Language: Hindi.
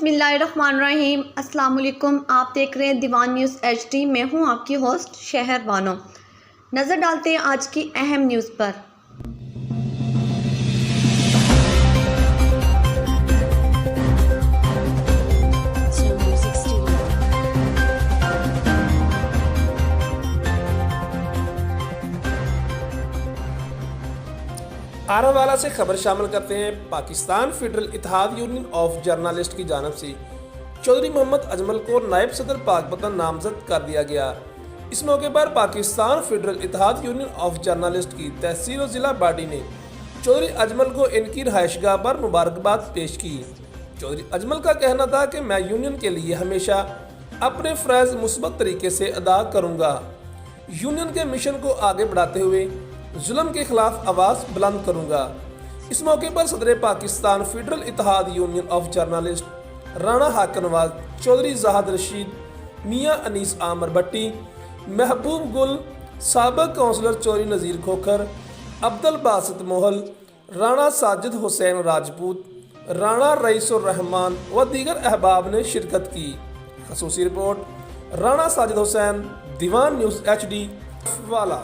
बिस्मिल्लाहिर्रहमानिर्रहीम। अस्सलाम वालेकुम। आप देख रहे हैं दीवान न्यूज़ HD। मैं हूं आपकी होस्ट शहर बानो। नज़र डालते हैं आज की अहम न्यूज़ पर। आरावाला से खबर शामिल करते हैं। पाकिस्तान फेडरल इत्तेहाद यूनियन ऑफ जर्नलिस्ट की जानिब से चौधरी मोहम्मद अजमल को नायब सदर पाकपतन नामजद कर दिया गया। इस मौके पर पाकिस्तान फेडरल इत्तेहाद यूनियन ऑफ जर्नलिस्ट की तहसील और जिला बॉडी ने चौधरी अजमल को इनकी रहायशगाह पर मुबारकबाद पेश की। चौधरी अजमल का कहना था कि मैं यूनियन के लिए हमेशा अपने फ़र्ज़ मुस्बत तरीके से अदा करूँगा। यूनियन के मिशन को आगे बढ़ाते हुए जुल्म के खिलाफ आवाज़ बुलंद करूँगा। इस मौके पर सदर पाकिस्तान फेडरल इत्तेहाद union of journalist Rana Hakim Nawaz, Chaudhary Zahid Rashid, मियाँ अनीस आमर भट्टी, महबूब गुल, साबिक़ काउंसलर चौधरी नज़ीर खोखर, अब्दुल बासित मोहल, राणा साजिद हुसैन राजपूत, राणा रईसुर रहमान व दीगर अहबाब ने शिरकत की। खसूसी रिपोर्ट राणा साजिद हुसैन, दीवान न्यूज़ HD वाला।